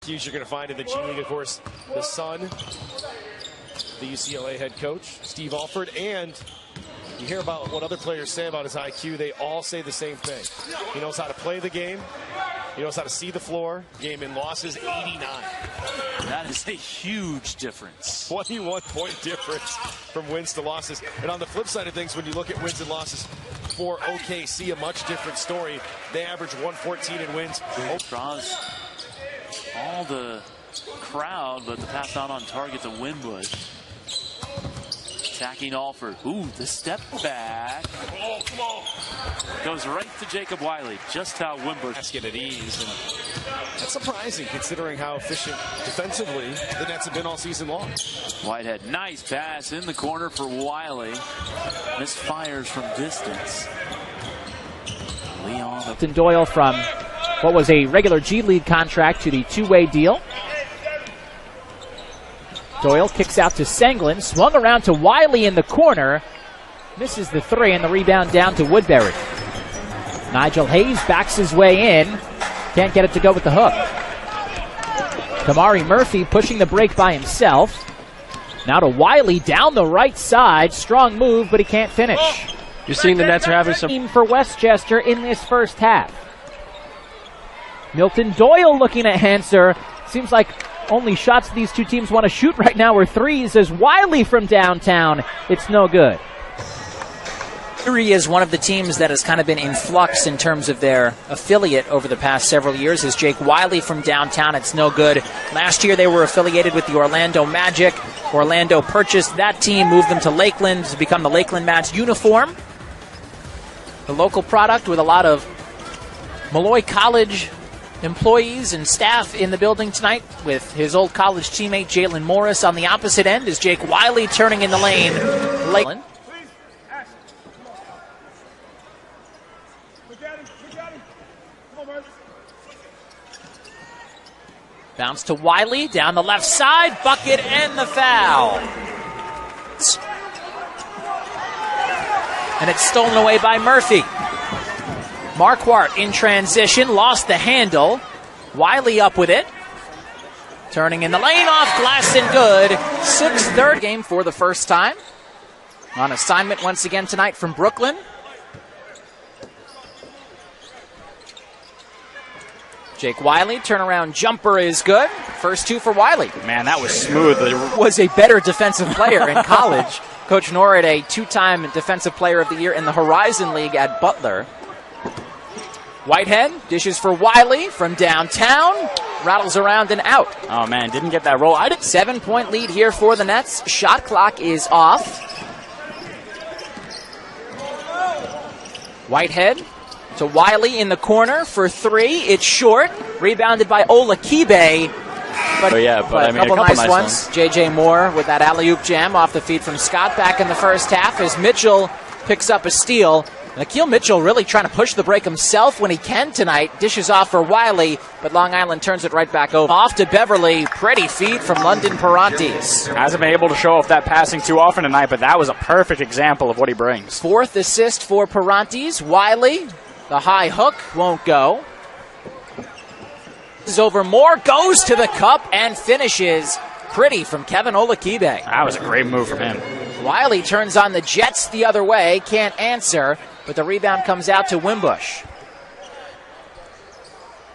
IQs you're going to find in the G League. Of course, the son, the UCLA head coach, Steve Alford, and you hear about what other players say about his IQ. They all say the same thing. He knows how to play the game. He knows how to see the floor. Game in losses, 89. That is a huge difference. 21-point difference from wins to losses. And on the flip side of things, when you look at wins and losses for OKC, a much different story. They average 114 in wins. Draws all the crowd, but the pass out on target to Wimbush. Attacking Alford. Ooh, the step back. Oh, come on. Goes right to Jacob Wiley. Just how Wimbush. Basket at ease. And that's surprising considering how efficient defensively the Nets have been all season long. Whitehead, nice pass in the corner for Wiley. Misfires from distance. Leon Doyle from what was a regular G League contract to the two-way deal. Doyle kicks out to Senglin, swung around to Wiley in the corner, misses the three, and the rebound down to Woodbury. Nigel Hayes backs his way in, can't get it to go with the hook. Kamari Murphy pushing the break by himself. Now to Wiley down the right side, strong move, but he can't finish. You're seeing the Nets are having some team for Westchester in this first half. Milton Doyle looking at Hanser. Seems like only shots these two teams want to shoot right now are threes as Wiley from downtown. It's no good. Erie is one of the teams that has kind of been in flux in terms of their affiliate over the past several years. Is Jake Wiley from downtown. It's no good. Last year they were affiliated with the Orlando Magic. Orlando purchased that team, moved them to Lakeland to become the Lakeland Mavs uniform. The local product with a lot of Malloy College employees and staff in the building tonight with his old college teammate Jalen Morris on the opposite end is Jake Wiley turning in the lane. Lakeland. Bounce to Wiley down the left side, bucket and the foul. And it's stolen away by Murphy. Marquardt in transition, lost the handle. Wiley up with it. Turning in the lane, off glass and good. 6-3 game for the first time. On assignment once again tonight from Brooklyn. Jake Wiley, turnaround jumper is good. First two for Wiley. Man, that was smooth. Was a better defensive player in college. Coach Norwood, a two-time Defensive Player of the Year in the Horizon League at Butler. Whitehead dishes for Wiley from downtown. Rattles around and out. Oh, man, didn't get that roll. 7-point lead here for the Nets. Shot clock is off. Whitehead to Wiley in the corner for three. It's short. Rebounded by Olakibe. But, but I mean, a couple nice ones. J.J. Moore with that alley-oop jam off the feed from Scott back in the first half as Mitchell picks up a steal. Nikhil Mitchell really trying to push the break himself when he can tonight. Dishes off for Wiley, but Long Island turns it right back over. Off to Beverly. Pretty feed from London Parantes. Hasn't been able to show off that passing too often tonight, but that was a perfect example of what he brings. Fourth assist for Parantes. Wiley, the high hook, won't go. Is over Moore, goes to the cup and finishes. Pretty from Kevin Olakibe. That was a great move from him. Wiley turns on the Jets the other way, can't answer, but the rebound comes out to Wimbush.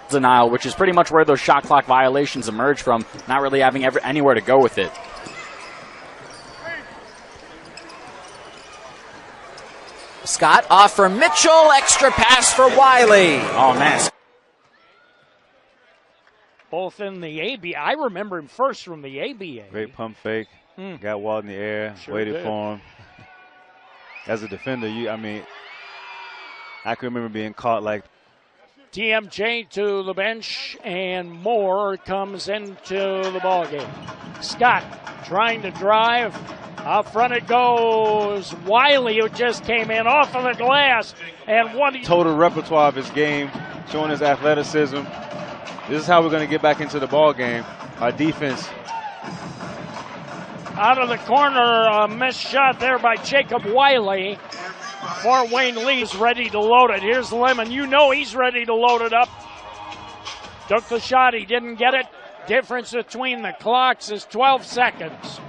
Denial, which is pretty much where those shot clock violations emerge from, not really having anywhere to go with it. Scott off for Mitchell, extra pass for Wiley. Oh, man. Both in the ABA. I remember him first from the ABA. Great pump fake. Got walled in the air, waited for him. As a defender, I can remember being caught like. TMJ to the bench, and Moore comes into the ballgame. Scott trying to drive. Up front it goes. Wiley, who just came in off of the glass, and one total repertoire of his game, showing his athleticism. This is how we're going to get back into the ball game. Our defense. Out of the corner, a missed shot there by Jacob Wiley. Fort Wayne Lee's ready to load it. Here's Lemon. You know he's ready to load it up. Took the shot. He didn't get it. Difference between the clocks is 12 seconds.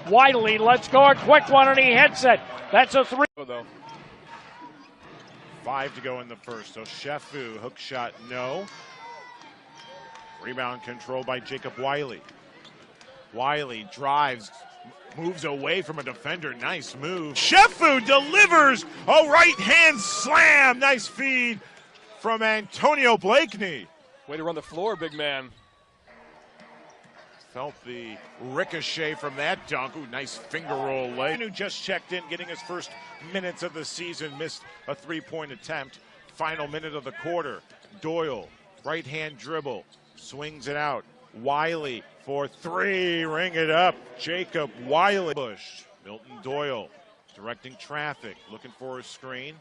Wiley, let's go a quick one, and he hits it. That's a 3. Though. 5 to go in the first. So Shefu, hook shot, no. Rebound controlled by Jacob Wiley. Wiley drives, moves away from a defender. Nice move. Shefu delivers a right-hand slam. Nice feed from Antonio Blakeney. Way to run the floor, big man. Felt the ricochet from that dunk. Ooh, nice finger roll late. Who just checked in, getting his first minutes of the season, missed a three-point attempt. Final minute of the quarter. Doyle, right-hand dribble, swings it out. Wiley for 3, ring it up. Jacob Wiley. Bush, Milton Doyle, directing traffic, looking for a screen.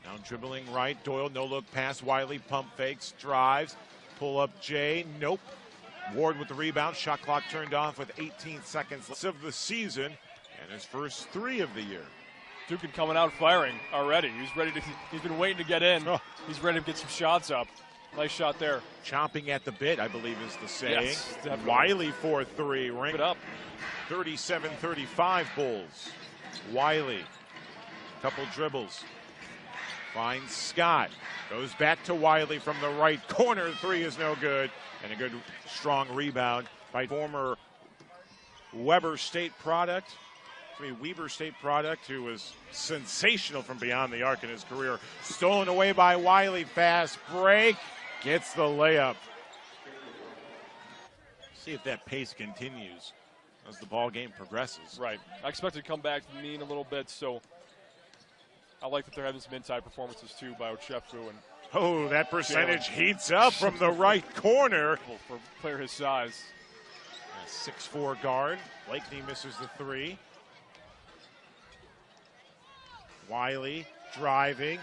Now dribbling right, Doyle, no-look pass. Wiley pump fakes, drives, pull up Jay, nope. Ward with the rebound, shot clock turned off with 18 seconds of the season, and his first 3 of the year. Dukin coming out firing already. He's been waiting to get in. Oh. He's ready to get some shots up. Nice shot there. Chomping at the bit, I believe is the saying. Yes, definitely. Wiley for 3, ring it up. 37-35 Bulls. Wiley, couple dribbles. Finds Scott, goes back to Wiley from the right corner. 3 is no good. And a good, strong rebound by former Weber State product. Weber State product, who was sensational from beyond the arc in his career. Stolen away by Wiley. Fast break. Gets the layup. See if that pace continues as the ball game progresses. Right. I expect it to come back mean a little bit, so I like that they're having some inside performances too by Ochefu and. Oh, that percentage heats up from the right corner. For a player his size. A 6'4" guard. Blakeney misses the 3. Wiley driving.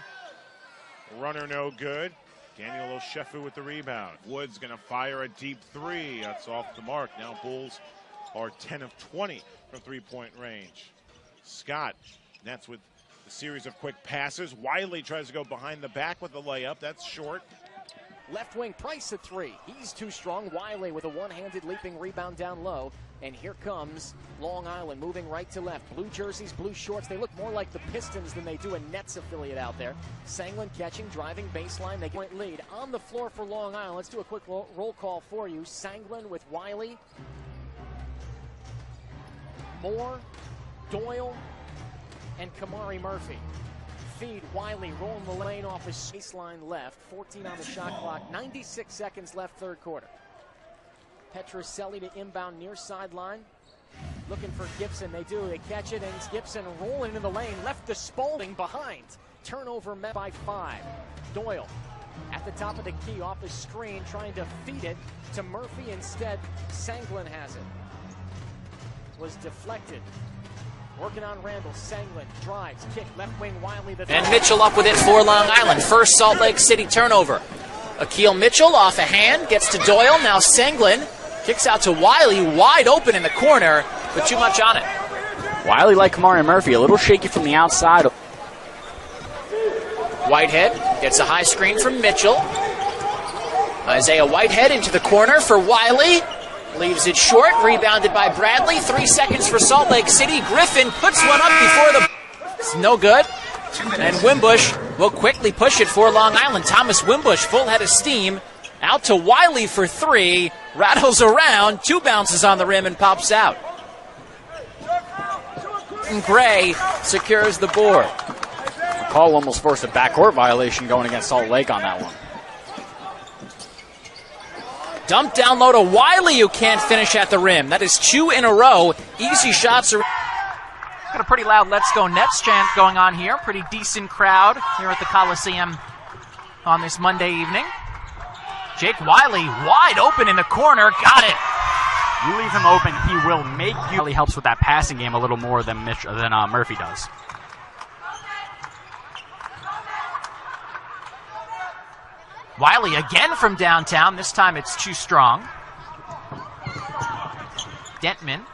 Runner no good. Daniel Ochefu with the rebound. Wood's going to fire a deep 3. That's off the mark. Now Bulls are 10 of 20 from three-point range. Scott, that's with a series of quick passes. Wiley tries to go behind the back with the layup. That's short. Left wing Price at 3. He's too strong. Wiley with a one-handed leaping rebound down low. And here comes Long Island moving right to left. Blue jerseys, blue shorts. They look more like the Pistons than they do a Nets affiliate out there. Sanglin catching, driving baseline. They point lead on the floor for Long Island. Let's do a quick roll call for you. Sanglin with Wiley. Moore, Doyle, and Kamari Murphy. Feed Wiley rolling the lane off his baseline left. 14 on the shot clock. 96 seconds left, third quarter. Petroselli to inbound near sideline. Looking for Gibson. They do. They catch it, and it's Gibson rolling into the lane. Left to Spalding behind. Turnover met by 5. Doyle at the top of the key off the screen, trying to feed it to Murphy. Instead, Sanglin has it. Was deflected. Working on Randall. Sanglin drives, kick, left wing Wiley. And Mitchell up with it for Long Island. First Salt Lake City turnover. Akil Mitchell off a hand, gets to Doyle. Now Sanglin kicks out to Wiley, wide open in the corner, but too much on it. Wiley, like Kamari Murphy, a little shaky from the outside. Whitehead gets a high screen from Mitchell. Isaiah Whitehead into the corner for Wiley. Leaves it short, rebounded by Bradley. 3 seconds for Salt Lake City. Griffin puts one up before the... It's no good. And Wimbush will quickly push it for Long Island. Thomas Wimbush, full head of steam. Out to Wiley for 3. Rattles around. 2 bounces on the rim and pops out. And Gray secures the board. McCall almost forced a backcourt violation going against Salt Lake on that one. Dump down low to Wiley, who can't finish at the rim. That is 2 in a row. Easy shots. Got a pretty loud Let's Go Nets chant going on here. Pretty decent crowd here at the Coliseum on this Monday evening. Jake Wiley wide open in the corner. Got it. You leave him open, he will make you. Really helps with that passing game a little more than Murphy does. Wiley again from downtown. This time it's too strong. Dentman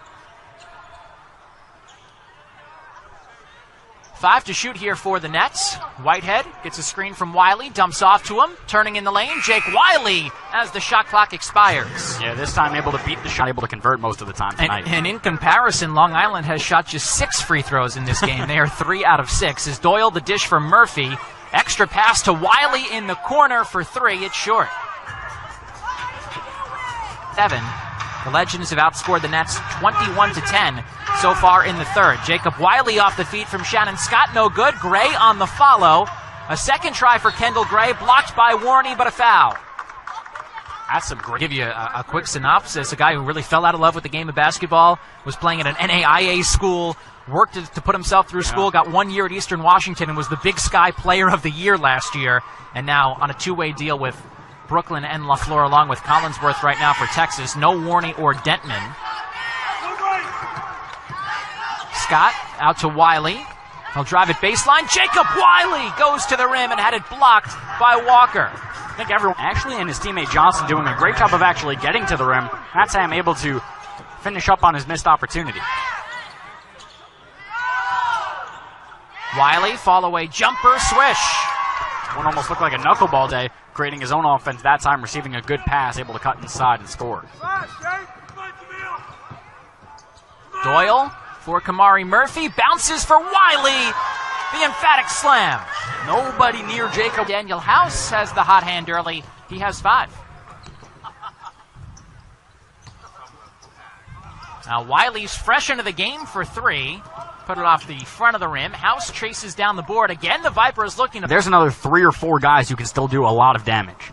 5 to shoot here for the Nets. Whitehead gets a screen from Wiley, dumps off to him, turning in the lane. Jake Wiley as the shot clock expires. Yeah, this time able to beat the shot, able to convert most of the time tonight. And in comparison, Long Island has shot just 6 free throws in this game. They are 3 out of 6. As Doyle the dish for Murphy. Extra pass to Wiley in the corner for 3. It's short. 7. The Legends have outscored the Nets 21-10 so far in the third. Jacob Wiley off the feed from Shannon Scott, no good. Gray on the follow. A second try for Kendall Gray, blocked by Warney, but a foul. That's some great. Give you a quick synopsis. A guy who really fell out of love with the game of basketball, was playing at an NAIA school, worked to put himself through school, got 1 year at Eastern Washington, and was the Big Sky Player of the Year last year, and now on a 2-way deal with Brooklyn and LaFleur, along with Collinsworth right now for Texas. No Warney or Dentman. Scott out to Wiley. He'll drive it baseline. Jacob Wiley goes to the rim and had it blocked by Walker. I think everyone, actually, and his teammate Johnson doing a great job of actually getting to the rim. That's how I'm able to finish up on his missed opportunity. Wiley, fall away jumper, swish. One almost looked like a knuckleball day, creating his own offense that time, receiving a good pass, able to cut inside and score. Doyle for Kamari Murphy, bounces for Wiley. The emphatic slam. Nobody near Jacob. Daniel House has the hot hand early. He has 5. Now Wiley's fresh into the game for 3. Put it off the front of the rim. House traces down the board. Again, the Vipers looking to... There's another 3 or 4 guys who can still do a lot of damage.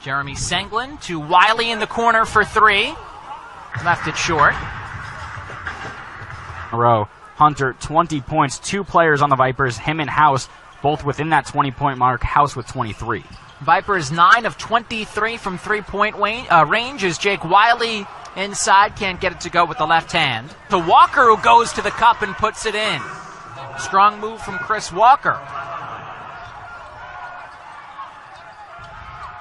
Jeremy Senglin to Wiley in the corner for 3. Left it short. Row. Hunter, 20 points. 2 players on the Vipers, him and House, both within that 20-point mark. House with 23. Vipers 9 of 23 from 3-point range as Jake Wiley inside, can't get it to go with the left hand. To Walker, who goes to the cup and puts it in. Strong move from Chris Walker.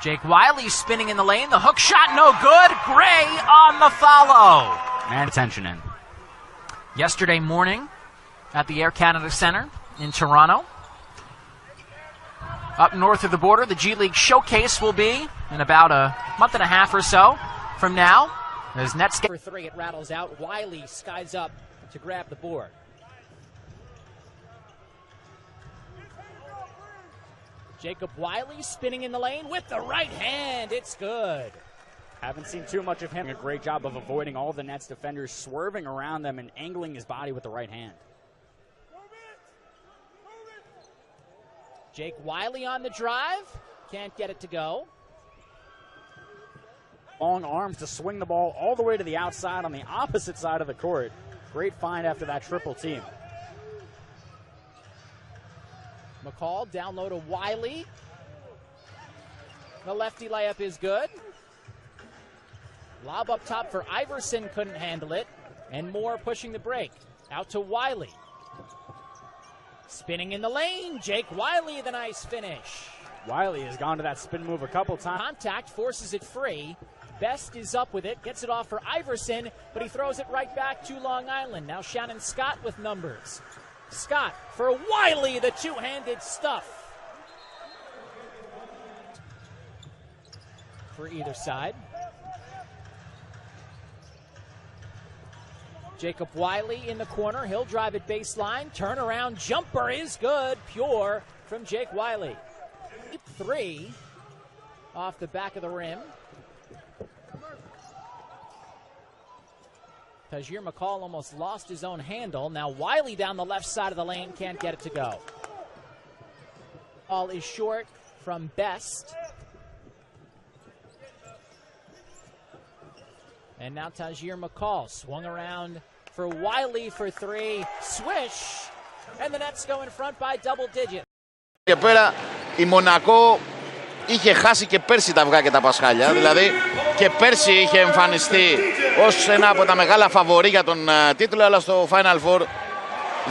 Jake Wiley spinning in the lane. The hook shot, no good. Gray on the follow. Man, attention in. Yesterday morning at the Air Canada Center in Toronto. Up north of the border, the G League Showcase will be in about a month and a half or so from now. As Nets get for 3, it rattles out. Wiley skies up to grab the board. Jacob Wiley spinning in the lane with the right hand. It's good. Haven't seen too much of him. A great job of avoiding all the Nets defenders, swerving around them and angling his body with the right hand. Jake Wiley on the drive. Can't get it to go. Long arms to swing the ball all the way to the outside on the opposite side of the court. Great find after that triple team. McCall down low to Wiley. The lefty layup is good. Lob up top for Iverson, couldn't handle it. And Moore pushing the break. Out to Wiley. Spinning in the lane. Jake Wiley, the nice finish. Wiley has gone to that spin move a couple times. Contact, forces it free. Best is up with it, gets it off for Iverson, but he throws it right back to Long Island. Now Shannon Scott with numbers. Scott for Wiley, the two-handed stuff. For either side. Jacob Wiley in the corner. He'll drive it baseline. Turnaround jumper is good. Pure from Jake Wiley. 3 off the back of the rim. Tajir McCall almost lost his own handle. Now Wiley down the left side of the lane, can't get it to go. Ball is short from Best. And now Tajir McCall swung around for Wiley for 3. Swish! And the Nets go in front by double digit. Και πέρα η Μονακό είχε χάσει και πέρσι τα αυγά και τα πασχάλια. Δηλαδή και πέρσι είχε εμφανιστεί ως ένα από τα μεγάλα φαβορί για τον τίτλο, αλλά στο Final Four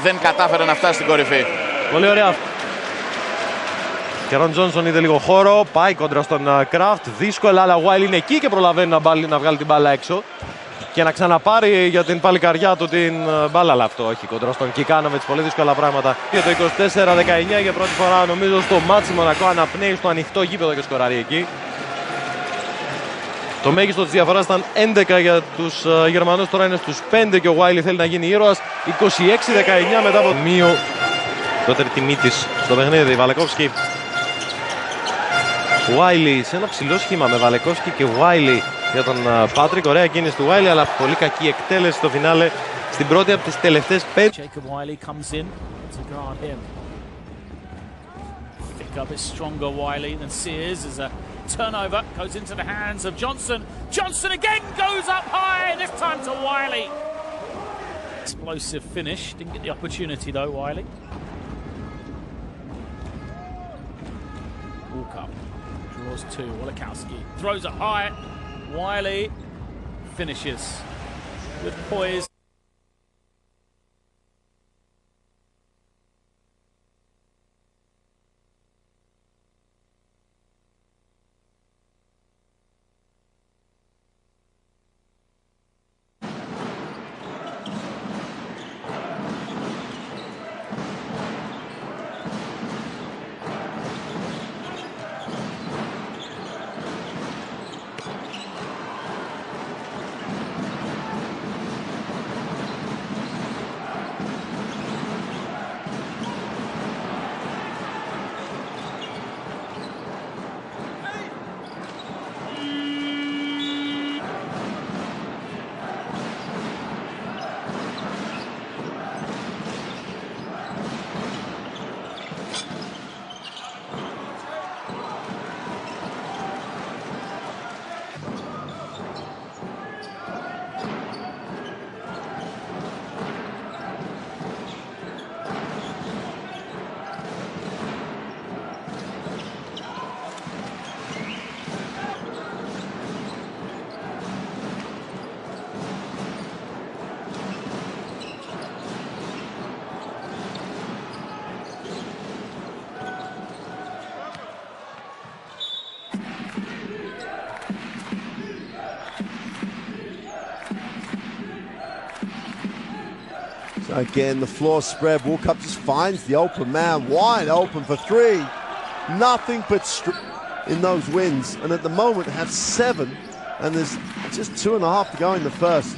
δεν κατάφερε να φτάσει στην κορυφή. Πολύ ωραία. Και Ρον Τζόνσον είδε λίγο χώρο, πάει κόντρα στον Κράφτ, δύσκολα, αλλά ο Wiley είναι εκεί και προλαβαίνει να βγάλει την μπάλα έξω. και να ξαναπάρει για την παλικαριά του την μπάλα, αλλά αυτό όχι κοντρό στον Κικάνοβιτς, πολύ δύσκολα πράγματα. Και το 24-19 για πρώτη φορά νομίζω στο μάτσι Μονακό αναπνέει στο ανοιχτό γήπεδο και σκοράρει εκεί. Το μέγιστο της διαφοράς ήταν 11 για τους Γερμανούς, τώρα είναι στους 5 και ο Wiley θέλει να γίνει ήρωας. 26-19 μετά από μείο. Δεύτερη τιμή της στο παιχνίδι, Βαλεκόφσκι. Wiley σε ένα ψηλό σχήμα με Βαλεκόφσκι και Wiley για τον Πάτρικ. Ωραία κίνηση του Wiley, αλλά πολύ κακή εκτέλεση στο φινάλε στην πρώτη από τις τελευταίες 5. Jacob Wiley comes in to guard him. Pick up is stronger Wiley than Sears as a turnover goes into the hands of Johnson. Johnson again goes up high, this time to Wiley. Explosive finish, didn't get the opportunity though, Wiley. Walk up, draws two, Walikowski throws it high. Wiley finishes with poise. Again, the floor spread. Walkup just finds the open man wide open for three. Nothing but in those wins. And at the moment, have 7. And there's just 2.5 to go in the first.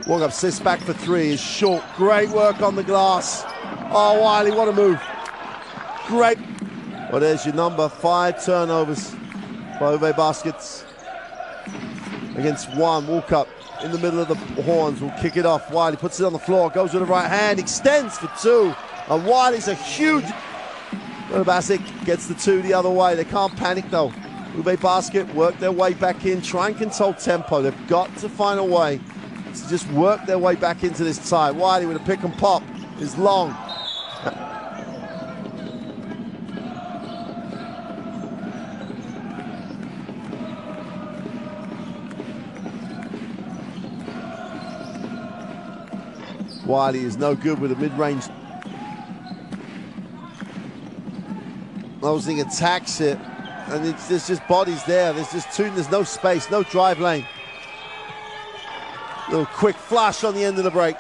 Walkup sits back for 3. Is short. Great work on the glass. Oh, Wiley, what a move. Great. Well, there's your number 5 turnovers by Uwe Baskets. Against 1. Walkup in the middle of the horns will kick it off. Wiley puts it on the floor, goes with the right hand, extends for 2. And Wiley's a huge... Basic gets the 2 the other way. They can't panic though. Ube Basket work their way back in, try and control tempo. They've got to find a way to just work their way back into this tie. Wiley with a pick and pop is long. Wiley is no good with a mid-range. Nosing attacks it, and there's just bodies there. There's no space, no drive lane. Little quick flash on the end of the break.